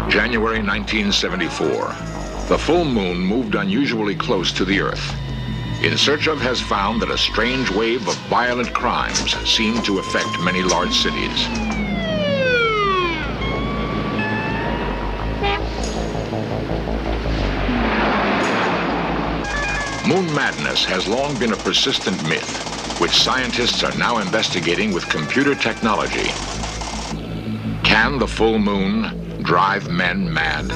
January 1974. The full moon moved unusually close to the Earth. In Search Of has found that a strange wave of violent crimes seemed to affect many large cities. Moon madness has long been a persistent myth, which scientists are now investigating with computer technology. Can the full moon drive men mad?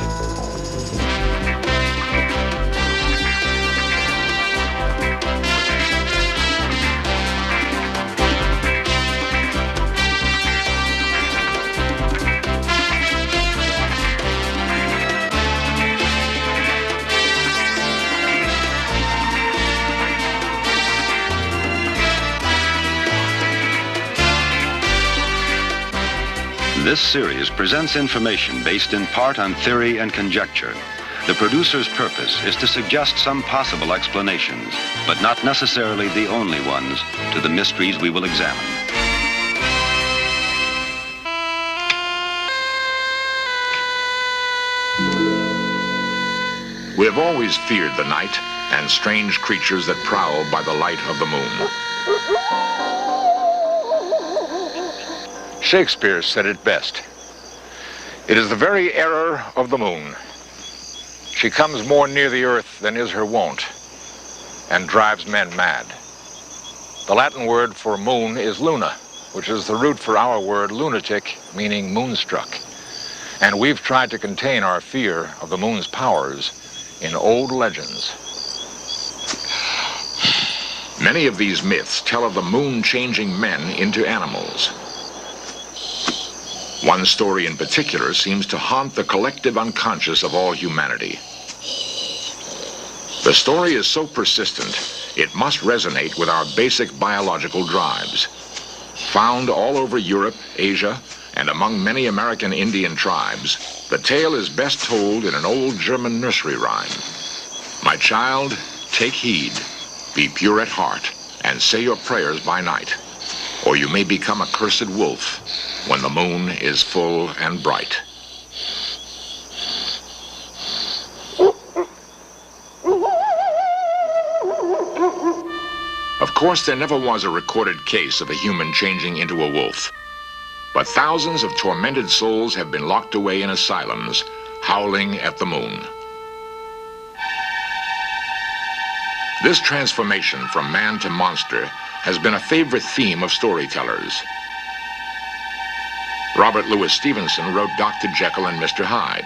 This series presents information based in part on theory and conjecture. The producer's purpose is to suggest some possible explanations, but not necessarily the only ones, to the mysteries we will examine. We have always feared the night and strange creatures that prowl by the light of the moon. Shakespeare said it best. It is the very error of the moon. She comes more near the earth than is her wont, and drives men mad. The Latin word for moon is luna, which is the root for our word lunatic, meaning moonstruck. And we've tried to contain our fear of the moon's powers in old legends. Many of these myths tell of the moon changing men into animals. One story in particular seems to haunt the collective unconscious of all humanity. The story is so persistent, it must resonate with our basic biological drives. Found all over Europe, Asia, and among many American Indian tribes, the tale is best told in an old German nursery rhyme. My child, take heed, be pure at heart, and say your prayers by night, or you may become a cursed wolf when the moon is full and bright. Of course, there never was a recorded case of a human changing into a wolf. But thousands of tormented souls have been locked away in asylums, howling at the moon. This transformation from man to monster has been a favorite theme of storytellers. Robert Louis Stevenson wrote Dr. Jekyll and Mr. Hyde.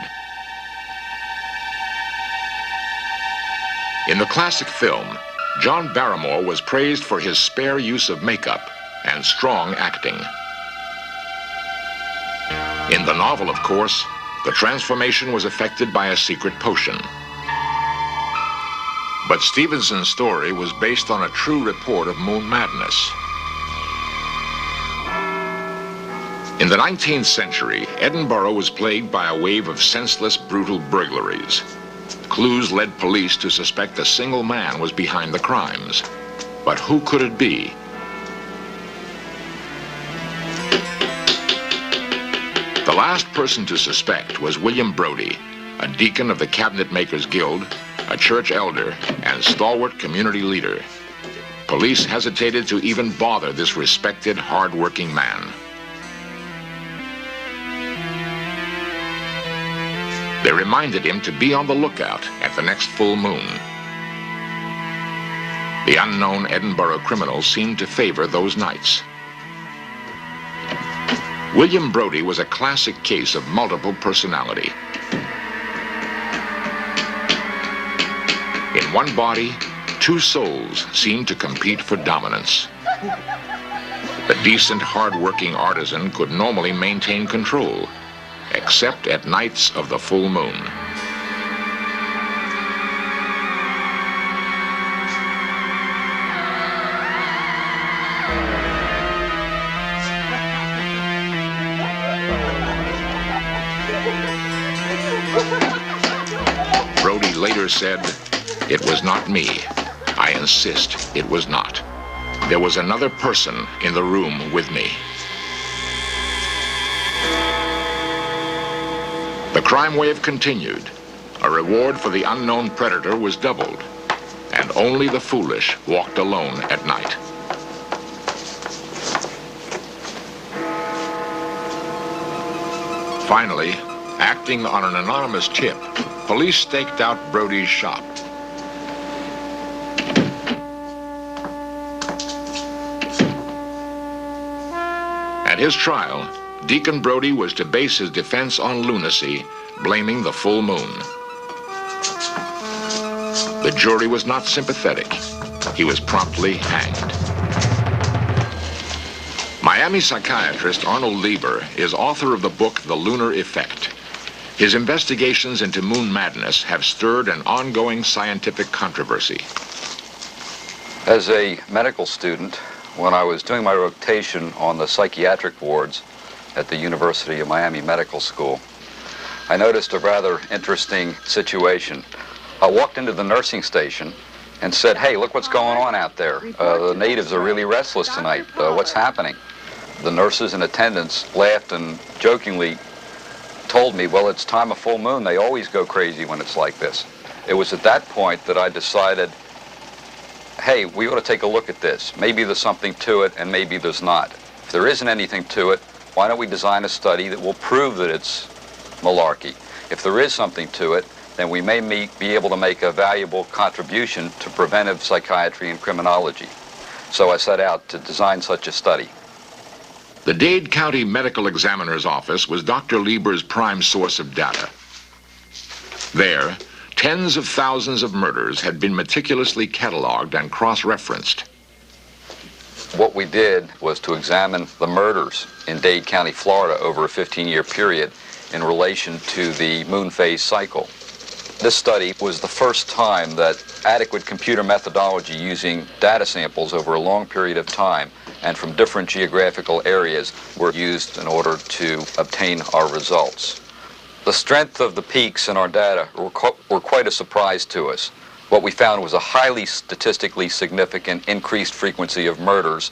In the classic film, John Barrymore was praised for his spare use of makeup and strong acting. In the novel, of course, the transformation was effected by a secret potion. But Stevenson's story was based on a true report of moon madness. In the 19th century, Edinburgh was plagued by a wave of senseless, brutal burglaries. Clues led police to suspect a single man was behind the crimes. But who could it be? The last person to suspect was William Brodie, a deacon of the Cabinet Makers Guild, a church elder, and stalwart community leader. Police hesitated to even bother this respected, hard-working man. They reminded him to be on the lookout at the next full moon. The unknown Edinburgh criminal seemed to favor those nights. William Brodie was a classic case of multiple personality. In one body, two souls seemed to compete for dominance. The decent, hard-working artisan could normally maintain control, except at nights of the full moon. Brodie later said, "It was not me. I insist it was not. There was another person in the room with me. The crime wave continued. A reward for the unknown predator was doubled, and only the foolish walked alone at night. Finally, acting on an anonymous tip, police staked out Brody's shop. At his trial, Deacon Brody was to base his defense on lunacy, blaming the full moon. The jury was not sympathetic. He was promptly hanged. Miami psychiatrist Arnold Lieber is author of the book The Lunar Effect. His investigations into moon madness have stirred an ongoing scientific controversy. As a medical student, when I was doing my rotation on the psychiatric wards at the University of Miami Medical School, I noticed a rather interesting situation. I walked into the nursing station and said, "Hey, look what's going on out there. The natives are really restless tonight. What's happening?" The nurses and attendants laughed and jokingly told me, "Well, it's time of full moon. They always go crazy when it's like this." It was at that point that I decided, hey, we ought to take a look at this. Maybe there's something to it, and maybe there's not. If there isn't anything to it, why don't we design a study that will prove that it's malarkey? If there is something to it, then we may be able to make a valuable contribution to preventive psychiatry and criminology. So I set out to design such a study. The Dade County Medical Examiner's Office was Dr. Lieber's prime source of data. There, tens of thousands of murders had been meticulously cataloged and cross-referenced. What we did was to examine the murders in Dade County, Florida over a 15-year period in relation to the moon phase cycle. This study was the first time that adequate computer methodology using data samples over a long period of time and from different geographical areas were used in order to obtain our results. The strength of the peaks in our data were quite a surprise to us. What we found was a highly statistically significant increased frequency of murders,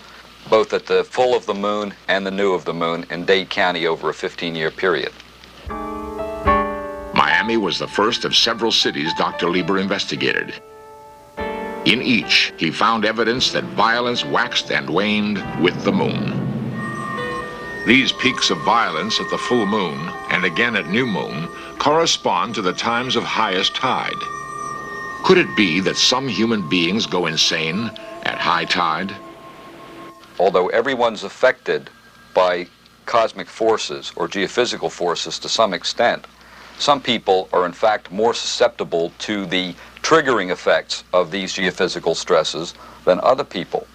both at the full of the moon and the new of the moon in Dade County over a 15-year period. Miami was the first of several cities Dr. Lieber investigated. In each, he found evidence that violence waxed and waned with the moon. These peaks of violence at the full moon and again at new moon correspond to the times of highest tide. Could it be that some human beings go insane at high tide? Although everyone's affected by cosmic forces or geophysical forces to some extent, some people are in fact more susceptible to the triggering effects of these geophysical stresses than other people.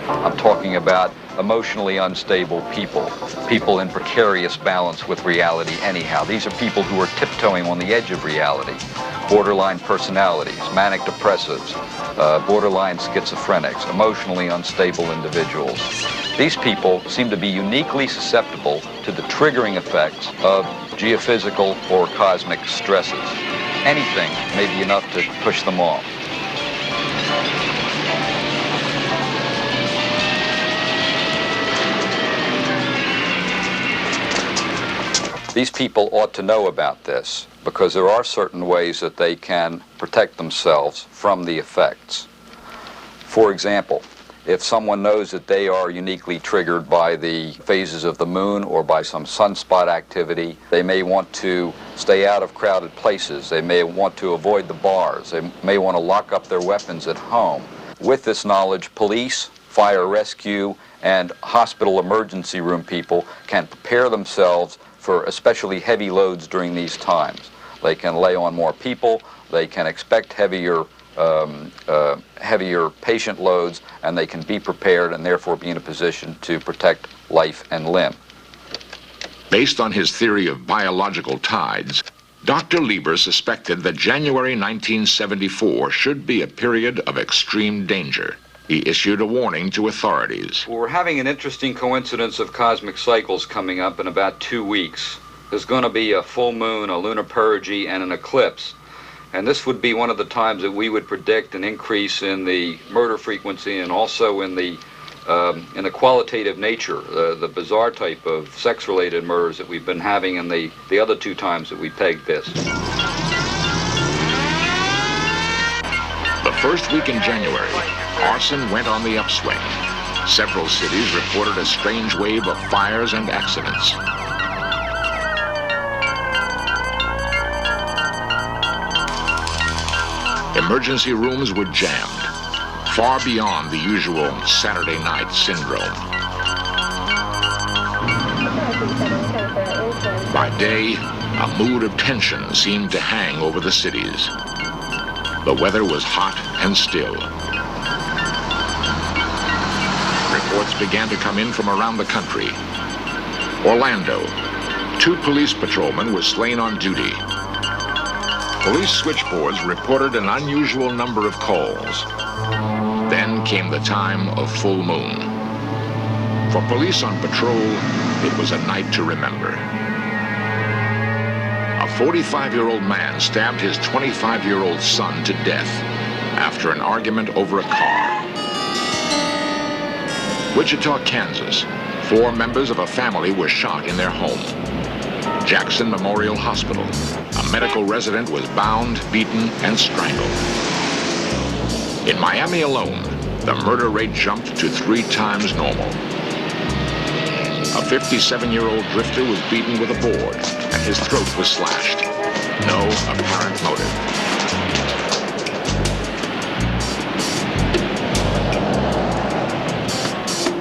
I'm talking about emotionally unstable people, people in precarious balance with reality anyhow. These are people who are tiptoeing on the edge of reality. Borderline personalities, manic depressives, borderline schizophrenics, emotionally unstable individuals. These people seem to be uniquely susceptible to the triggering effects of geophysical or cosmic stresses. Anything may be enough to push them off. These people ought to know about this because there are certain ways that they can protect themselves from the effects. For example, if someone knows that they are uniquely triggered by the phases of the moon or by some sunspot activity, they may want to stay out of crowded places. They may want to avoid the bars. They may want to lock up their weapons at home. With this knowledge, police, fire rescue, and hospital emergency room people can prepare themselves for especially heavy loads during these times. They can lay on more people, they can expect heavier patient loads, and they can be prepared and therefore be in a position to protect life and limb. Based on his theory of biological tides, Dr. Lieber suspected that January 1974 should be a period of extreme danger. He issued a warning to authorities. Well, we're having an interesting coincidence of cosmic cycles coming up in about 2 weeks. There's going to be a full moon, a lunar perigee, and an eclipse. And this would be one of the times that we would predict an increase in the murder frequency and also in the qualitative nature, the bizarre type of sex-related murders that we've been having in the other two times that we pegged this. The first week in January, arson went on the upswing. Several cities reported a strange wave of fires and accidents. Emergency rooms were jammed, far beyond the usual Saturday night syndrome. By day, a mood of tension seemed to hang over the cities. The weather was hot and still. Reports began to come in from around the country. Orlando, 2 police patrolmen were slain on duty. Police switchboards reported an unusual number of calls. Then came the time of full moon. For police on patrol, it was a night to remember. A 45-year-old man stabbed his 25-year-old son to death after an argument over a car. Wichita, Kansas, 4 members of a family were shot in their home. Jackson Memorial Hospital, a medical resident was bound, beaten, and strangled. In Miami alone, the murder rate jumped to 3 times normal. A 57-year-old drifter was beaten with a board, and his throat was slashed. No apparent motive.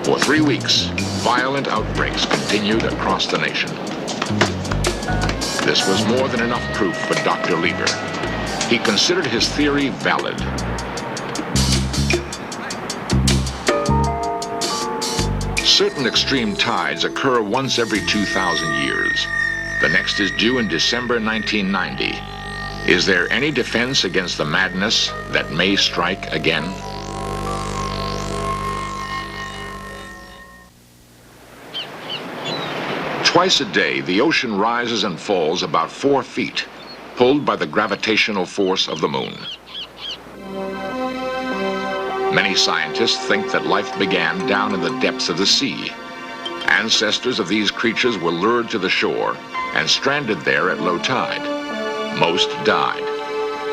For 3 weeks, violent outbreaks continued across the nation. This was more than enough proof for Dr. Lieber. He considered his theory valid. Certain extreme tides occur once every 2,000 years. The next is due in December 1990. Is there any defense against the madness that may strike again? Twice a day, the ocean rises and falls about 4 feet, pulled by the gravitational force of the moon. Many scientists think that life began down in the depths of the sea. Ancestors of these creatures were lured to the shore and stranded there at low tide. Most died.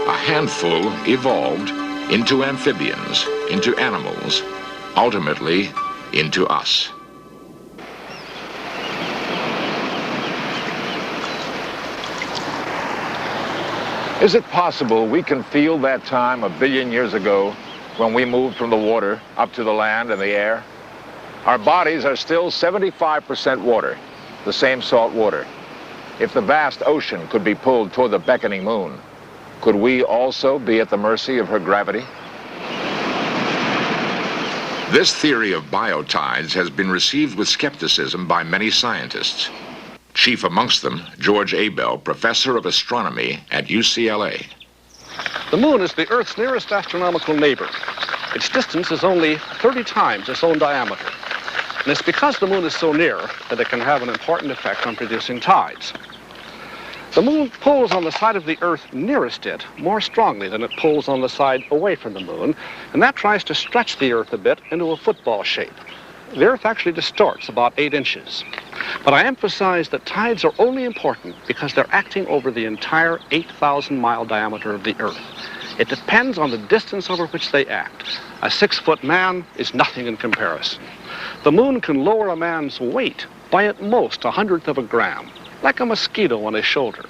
A handful evolved into amphibians, into animals, ultimately into us. Is it possible we can feel that time 1 billion years ago when we moved from the water up to the land and the air? Our bodies are still 75% water, the same salt water. If the vast ocean could be pulled toward the beckoning moon, could we also be at the mercy of her gravity? This theory of biotides has been received with skepticism by many scientists. Chief amongst them, George Abell, professor of astronomy at UCLA. The moon is the Earth's nearest astronomical neighbor. Its distance is only 30 times its own diameter. And it's because the moon is so near that it can have an important effect on producing tides. The moon pulls on the side of the Earth nearest it more strongly than it pulls on the side away from the moon, and that tries to stretch the Earth a bit into a football shape. The Earth actually distorts about 8 inches. But I emphasize that tides are only important because they're acting over the entire 8,000-mile diameter of the Earth. It depends on the distance over which they act. A 6-foot man is nothing in comparison. The moon can lower a man's weight by at most 1/100th of a gram, like a mosquito on his shoulder.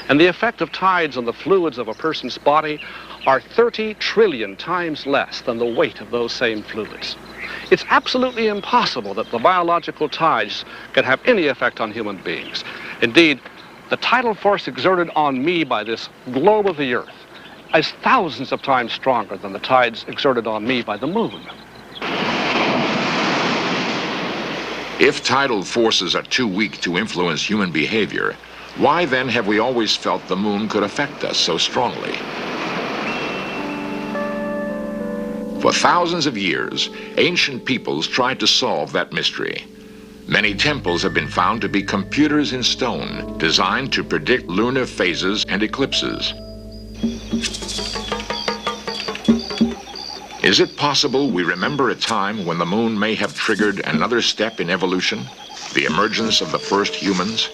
And the effect of tides on the fluids of a person's body are 30 trillion times less than the weight of those same fluids. It's absolutely impossible that the biological tides can have any effect on human beings. Indeed, the tidal force exerted on me by this globe of the Earth is thousands of times stronger than the tides exerted on me by the moon. If tidal forces are too weak to influence human behavior, why then have we always felt the moon could affect us so strongly? For thousands of years, ancient peoples tried to solve that mystery. Many temples have been found to be computers in stone, designed to predict lunar phases and eclipses. Is it possible we remember a time when the moon may have triggered another step in evolution, the emergence of the first humans?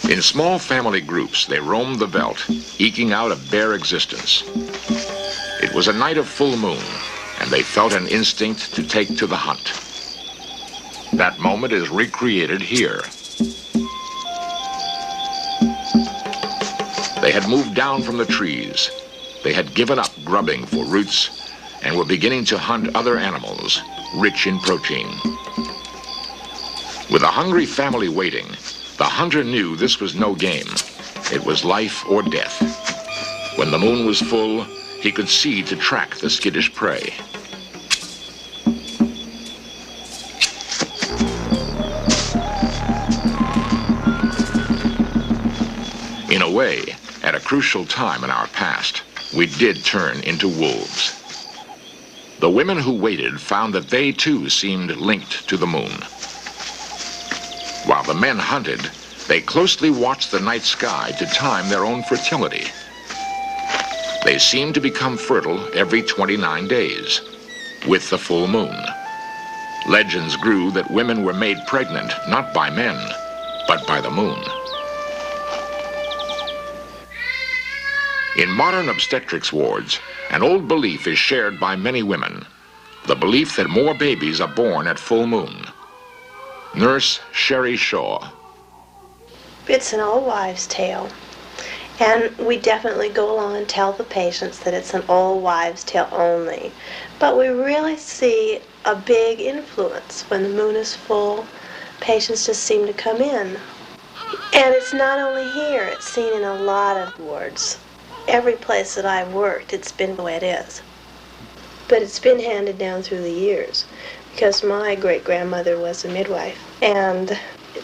In small family groups, they roamed the veldt, eking out a bare existence. It was a night of full moon, and they felt an instinct to take to the hunt. That moment is recreated here. They had moved down from the trees. They had given up grubbing for roots and were beginning to hunt other animals, rich in protein. With a hungry family waiting, the hunter knew this was no game. It was life or death. When the moon was full, he could see to track the skittish prey. In a way, at a crucial time in our past, we did turn into wolves. The women who waited found that they too seemed linked to the moon. While the men hunted, they closely watched the night sky to time their own fertility. They seemed to become fertile every 29 days, with the full moon. Legends grew that women were made pregnant not by men, but by the moon. In modern obstetrics wards, an old belief is shared by many women, the belief that more babies are born at full moon. Nurse Sherry Shaw. It's an old wives' tale, and we definitely go along and tell the patients that it's an old wives' tale only. But we really see a big influence when the moon is full. Patients just seem to come in. And it's not only here, it's seen in a lot of wards. Every place that I've worked, it's been the way it is. But it's been handed down through the years, because my great-grandmother was a midwife, and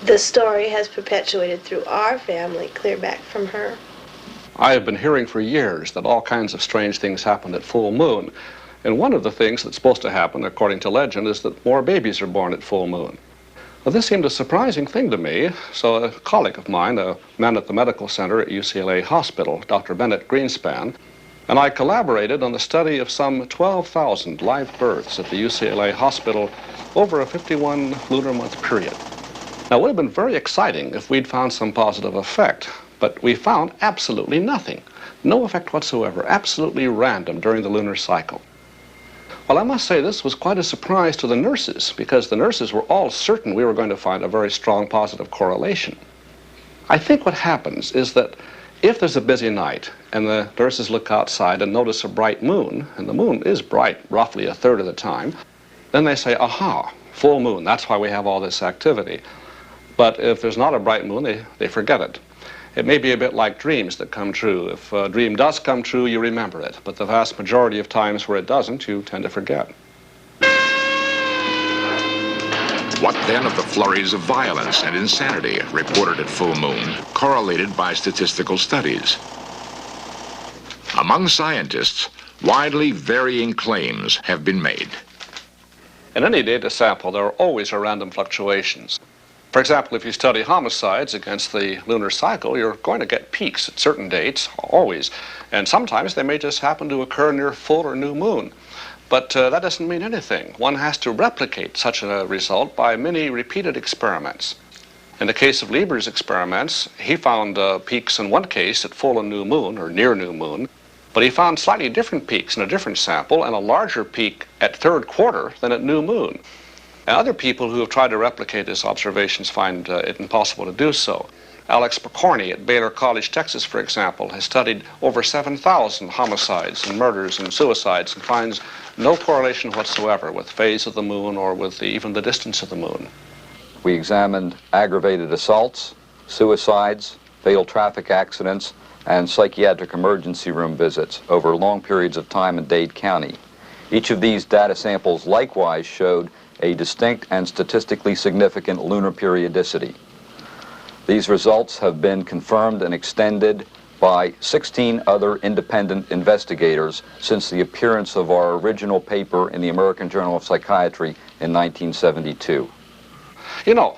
the story has perpetuated through our family, clear back from her. I have been hearing for years that all kinds of strange things happen at full moon. And one of the things that's supposed to happen, according to legend, is that more babies are born at full moon. Well, this seemed a surprising thing to me, so a colleague of mine, a man at the medical center at UCLA Hospital, Dr. Bennett Greenspan, and I collaborated on the study of some 12,000 live births at the UCLA Hospital over a 51 lunar month period. Now, it would have been very exciting if we'd found some positive effect, but we found absolutely nothing. No effect whatsoever, absolutely random during the lunar cycle. Well, I must say this was quite a surprise to the nurses, because the nurses were all certain we were going to find a very strong positive correlation. I think what happens is that if there's a busy night and the nurses look outside and notice a bright moon, and the moon is bright roughly a third of the time, then they say, aha, full moon, that's why we have all this activity. But if there's not a bright moon, they forget it. It may be a bit like dreams that come true. If a dream does come true, you remember it. But the vast majority of times where it doesn't, you tend to forget. What then of the flurries of violence and insanity reported at full moon, correlated by statistical studies? Among scientists, widely varying claims have been made. In any data sample, there are always random fluctuations. For example, if you study homicides against the lunar cycle, you're going to get peaks at certain dates, always. And sometimes they may just happen to occur near full or new moon. But that doesn't mean anything. One has to replicate such a result by many repeated experiments. In the case of Lieber's experiments, he found peaks in one case at full and new moon, or near new moon, but he found slightly different peaks in a different sample and a larger peak at third quarter than at new moon. And other people who have tried to replicate his observations find it impossible to do so. Alex Pokorny at Baylor College, Texas, for example, has studied over 7,000 homicides and murders and suicides and finds no correlation whatsoever with phase of the moon or with even the distance of the moon. We examined aggravated assaults, suicides, fatal traffic accidents, and psychiatric emergency room visits over long periods of time in Dade County. Each of these data samples likewise showed a distinct and statistically significant lunar periodicity. These results have been confirmed and extended by 16 other independent investigators since the appearance of our original paper in the American Journal of Psychiatry in 1972. You know,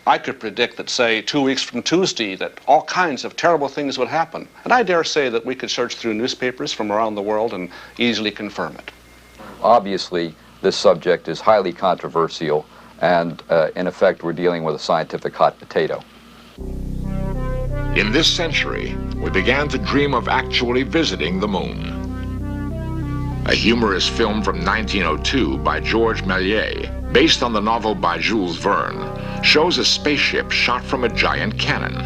I could predict that, say, 2 weeks from Tuesday, that all kinds of terrible things would happen. And I dare say that we could search through newspapers from around the world and easily confirm it. Obviously, this subject is highly controversial, and in effect, we're dealing with a scientific hot potato. In this century, we began to dream of actually visiting the moon. A humorous film from 1902 by Georges Méliès, based on the novel by Jules Verne, shows a spaceship shot from a giant cannon.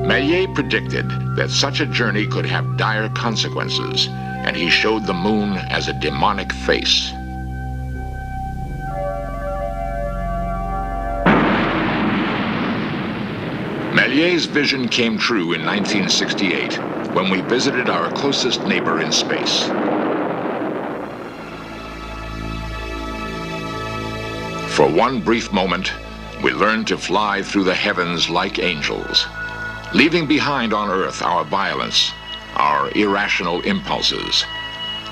Méliès predicted that such a journey could have dire consequences, and he showed the moon as a demonic face. Méliès' vision came true in 1968 when we visited our closest neighbor in space. For one brief moment, we learned to fly through the heavens like angels, leaving behind on Earth our violence, our irrational impulses,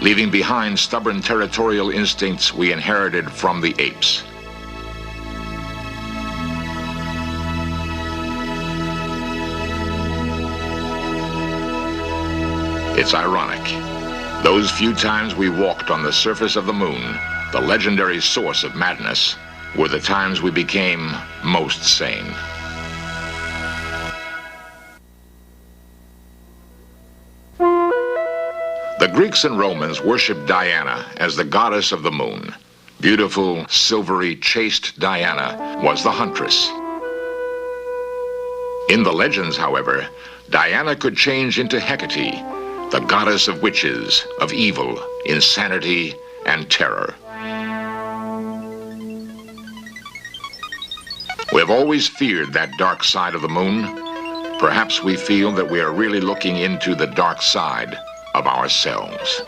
leaving behind stubborn territorial instincts we inherited from the apes. It's ironic. Those few times we walked on the surface of the moon, the legendary source of madness, were the times we became most sane. The Greeks and Romans worshipped Diana as the goddess of the moon. Beautiful, silvery, chaste Diana was the huntress. In the legends, however, Diana could change into Hecate, the goddess of witches, of evil, insanity, and terror. We have always feared that dark side of the moon. Perhaps we feel that we are really looking into the dark side of ourselves.